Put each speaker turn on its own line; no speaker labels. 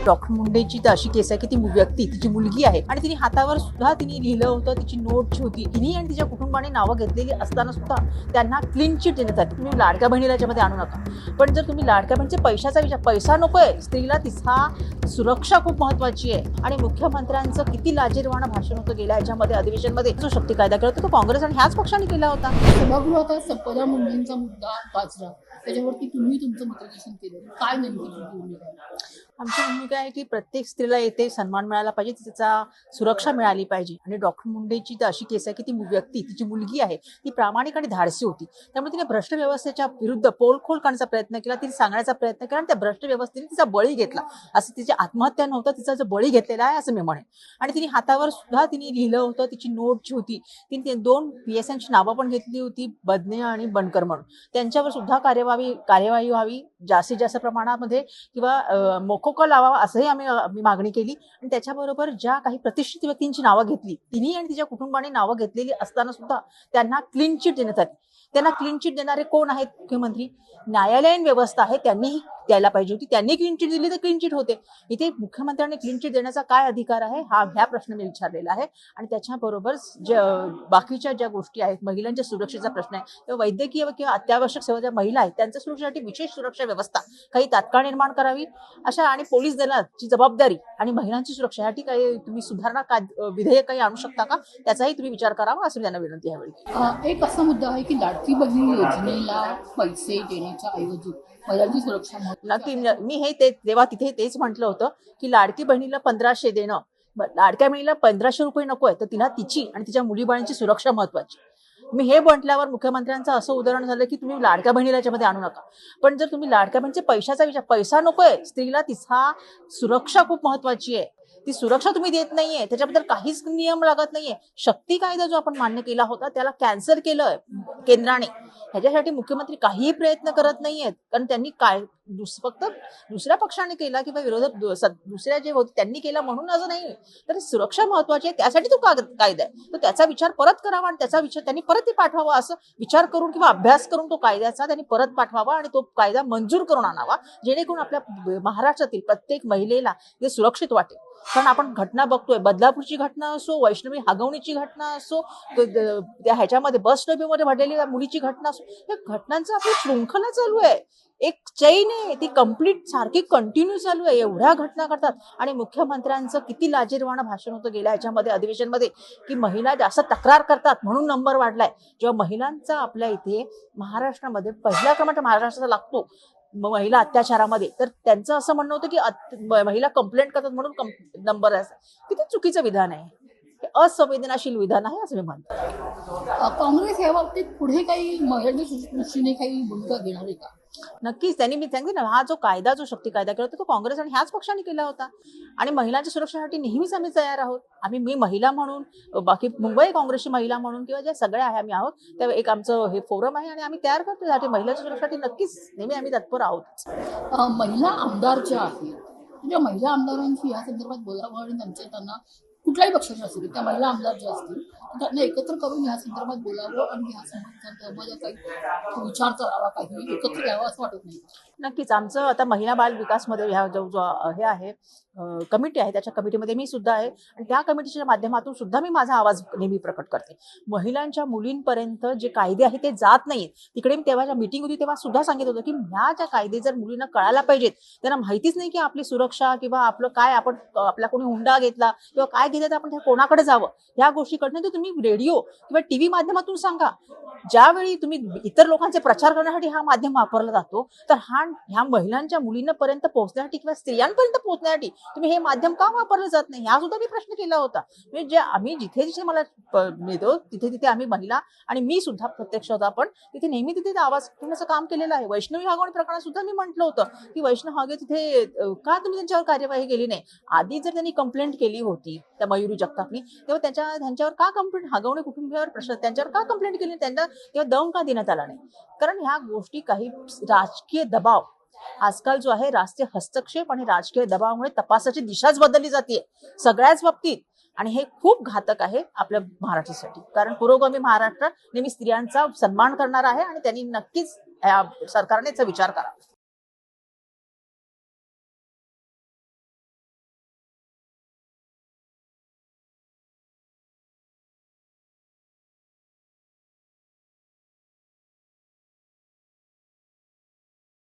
Doctor मुंडेची तर अशी केस आहे की ती व्यक्ती तिची मुलगी आहे आणि तिने हातावर सुद्धा तिने लिहिलं होतं, तिची नोट जी होती तिने आणि तिच्या कुटुंबाने नावं घेतलेली असताना सुद्धा त्यांना क्लीन चिट देण्यात आली. तुम्ही लाडक्या बहिणीला याच्यामध्ये आणू नका, पण जर तुम्ही लाडक्या बहिणीचे पैशाचा विचार, पैसा नकोय स्त्रीला, तिचा सुरक्षा खूप महत्वाची आहे. आणि मुख्यमंत्र्यांचं किती लाजिरवाणं भाषण होतं गेल्या याच्यामध्ये अधिवेशनमध्ये. जो शक्ती कायदा केला होता तो काँग्रेस आणि ह्याच पक्षाने केला होता.
सभागृहात संपदा मुंडेंचा मुद्दा गाजला, त्याच्यावरती तुम्ही तुमचं मतदान केलं, काय नेमकी भूमिका आहे?
आमची भूमिका आहे की प्रत्येक स्त्रीला येथे सन्मान मिळाला पाहिजे, तिचा सुरक्षा मिळाली पाहिजे. आणि डॉक्टर मुंडेची तर अशी केस आहे की ती व्यक्ती तिची मुलगी आहे, ती प्रामाणिक आणि धाडसी होती. त्यामुळे तिने भ्रष्ट व्यवस्थेच्या विरुद्ध पोलखोल करण्याचा प्रयत्न केला, तिने सांगण्याचा प्रयत्न केला आणि त्या भ्रष्ट व्यवस्थेने तिचा बळी घेतला. असं तिची आत्महत्या नव्हतं, तिचा जो बळी घेतलेला आहे असं मी म्हणेन. आणि तिने हातावर सुद्धा तिने लिहिलं होतं, तिची नोट जी होती तिने 2 PSNची नावं पण घेतली होती, बदने आणि बनकर म्हणून. त्यांच्यावर सुद्धा कार्यवाही व्हावी जास्तीत जास्त प्रमाणामध्ये, किंवा मोकोका लावावा असंही आम्ही मागणी केली. आणि त्याच्याबरोबर ज्या काही प्रतिष्ठित व्यक्तींची नावं घेतली, तिने आणि तिच्या कुटुंबाने नावं घेतलेली असताना सुद्धा त्यांना क्लीन चिट देण्यात आली. त्यांना क्लीन चिट देणारे कोण आहेत? मुख्यमंत्री. न्यायालयीन व्यवस्था आहे, त्यांनीही द्यायला पाहिजे होती. त्यांनी क्लीन चिट दिली तर क्लीन चिट होते. इथे मुख्यमंत्र्यांनी क्लीन चिट देण्याचा काय अधिकार आहे, ह्या प्रश्न मी विचारलेला आहे. आणि त्याच्याबरोबर बाकीच्या ज्या गोष्टी आहेत, महिलांच्या सुरक्षेचा प्रश्न आहे, किंवा वैद्यकीय किंवा अत्यावश्यक सेवा ज्या महिला आहेत त्यांच्या सुरक्षेसाठी विशेष सुरक्षा व्यवस्था काही तात्काळ निर्माण करावी अशा, आणि पोलीस दलाची जबाबदारी आणि महिलांची सुरक्षेसाठी काही तुम्ही सुधारणा विधेयक काही आणू शकता का, त्याचाही तुम्ही विचार करावा असं त्यांना विनंती यावेळी.
एक असा मुद्दा आहे की लाडकी बहीण योजनेला पैसे देण्याच्या ऐवजी महिलांची सुरक्षा
नक्की मी तेव्हा तिथे तेच म्हटलं होतं की लाडकी बहिणीला 1500 देणं, लाडक्या बहिणीला 1500 रुपये नकोय, तर तिला तिची आणि तिच्या मुलीबाळांची सुरक्षा महत्वाची. मी हे म्हटल्यावर मुख्यमंत्र्यांचं असं उदाहरण झालं की तुम्ही लाडक्या बहिणीला याच्यामध्ये आणू नका, पण जर तुम्ही लाडक्या बहिणीचे पैशाचा विचार, पैसा नकोय स्त्रीला, तिचा सुरक्षा खूप महत्वाची आहे. ती सुरक्षा तुम्ही देत नाहीये, त्याच्याबद्दल काहीच नियम लागत नाहीये. शक्ती कायदा जो आपण मान्य केला होता त्याला कॅन्सल केलंय केंद्राने. ह्याच्यासाठी मुख्यमंत्री काहीही प्रयत्न करत नाहीयेत, कारण त्यांनी फक्त दुसऱ्या पक्षाने केला किंवा विरोधक दुसऱ्या जे होते त्यांनी केला म्हणून असं नाही. तर सुरक्षा महत्वाची आहे, त्यासाठी तो कायदा आहे. तर त्याचा विचार परत करावा आणि त्याचा विचार त्यांनी परत ते पाठवावा, असं विचार करून किंवा अभ्यास करून तो कायद्याचा त्यांनी परत पाठवावा आणि तो कायदा मंजूर करून आणावा, जेणेकरून आपल्या महाराष्ट्रातील प्रत्येक महिलेला ते सुरक्षित वाटेल. कारण आपण घटना बघतोय, बदलापूरची घटना असो, वैष्णवी हगवणीची घटना असो, त्या ह्याच्यामध्ये बस डब्यामध्ये भरलेल्या मुलीची घटना असो, या घटनांचं आपली शृंखला चालू आहे. एक चैन आहे, ती कंप्लीट सारखी कंटिन्यू चालू आहे. एवढ्या घटना करतात. आणि मुख्यमंत्र्यांचं किती लाजिरवाणं भाषण होतं गेल्या ह्याच्यामध्ये अधिवेशनमध्ये की महिला जास्त तक्रार करतात म्हणून नंबर वाढलाय. जेव्हा महिलांचा आपल्या इथे महाराष्ट्रामध्ये पहिला क्रमांक महाराष्ट्राचा लागतो महिला अत्याचारामध्ये, तर त्यांचं असं म्हणणं होतं की महिला कंप्लेंट करतात म्हणून नंबर आहे. किती चुकीचं विधान आहे, हे असंवेदनाशील विधान आहे असं मी म्हणतो.
काँग्रेस या बाबतीत पुढे काही महिलांच्या दृष्टीने काही भूमिका घेणार आहे का?
नक्कीच. त्यांनी, मी सांगते ना, हा जो कायदा, जो शक्ती कायदा केला होता तो काँग्रेस आणि ह्याच पक्षाने केला होता. आणि महिलांच्या सुरक्षेसाठी नेहमीच आम्ही तयार आहोत. मी महिला म्हणून, बाकी मुंबई काँग्रेसची महिला म्हणून किंवा ज्या सगळ्या आहे आम्ही आहोत, त्या एक आमचं हे फोरम आहे आणि आम्ही तयार करतो त्यासाठी. महिलांच्या सुरक्षेसाठी नक्कीच नेहमी आम्ही तत्पर आहोत.
महिला आमदार ज्या आहेत, त्या महिला आमदारांची या संदर्भात बोलावं आणि त्यांना कुठल्याही पक्षाच्या असतील त्या महिला आमदार ज्या असतील त्यांना एकत्र करून या संदर्भात बोलावं आणि या संदर्भात काही विचार करावा, काही एकत्र यावं असं वाटत नाही.
नक्कीच. आमचं आता महिला बाल विकासमध्ये ह्या जो हे आहे कमिटी आहे, त्याच्या कमिटीमध्ये मी सुद्धा आहे आणि त्या कमिटीच्या माध्यमातून सुद्धा मी माझा आवाज नेहमी प्रकट करते. महिलांच्या मुलींपर्यंत जे कायदे आहेत ते जात नाहीत. तिकडे मी तेव्हा मीटिंग होती तेव्हा सुद्धा सांगितलं होतं की ह्या ज्या कायदे जर मुलींना कळायला पाहिजेत, त्यांना माहितीच नाही की आपली सुरक्षा किंवा आपलं काय, आपण आपला कोणी हुंडा घेतला किंवा काय घेतलं तर आपण कोणाकडे जावं, ह्या गोष्टी कळणं, तर तुम्ही रेडिओ किंवा टीव्ही माध्यमातून सांगा. ज्यावेळी तुम्ही इतर लोकांचे प्रचार करण्यासाठी हा माध्यम वापरला जातो, तर ह्या महिलांच्या मुलींपर्यंत पोहोचण्यासाठी किंवा स्त्रियांपर्यंत पोहोचण्यासाठी तुम्ही हे माध्यम का वापरलं जात नाही, हा सुद्धा मी प्रश्न केला होता. म्हणजे आम्ही जिथे मला मिळतो तिथे आम्ही महिला आणि मी सुद्धा प्रत्यक्ष होता, पण तिथे नेहमी तिथे आवाज ठेवण्याचं काम केलेलं आहे. वैष्णवी हगवणी प्रकरणात सुद्धा मी म्हटलं होतं की वैष्णव हगे तिथे का तुम्ही त्यांच्यावर कार्यवाही केली नाही. आधी जर त्यांनी कंप्लेंट केली होती त्या मयुरी जगतापनी, तेव्हा त्यांच्यावर का कंप्लेंट, हगवणे कुटुंबियावर प्रश्न, त्यांच्यावर का कंप्लेंट केली, त्यांना तेव्हा दम का देण्यात आला नाही. कारण ह्या गोष्टी काही राजकीय दबाव, आजकाल जो आहे राजकीय हस्तक्षेप आणि राजकीय दबावामुळे तपासाची दिशाच बदलली जाते सगळ्याच बाबतीत. आणि हे खूप घातक आहे आपल्या महाराष्ट्रासाठी. कारण पुरोगामी महाराष्ट्र नेहमी स्त्रियांचा सन्मान करणार आहे आणि त्यांनी नक्कीच सरकारने याचा विचार करावा.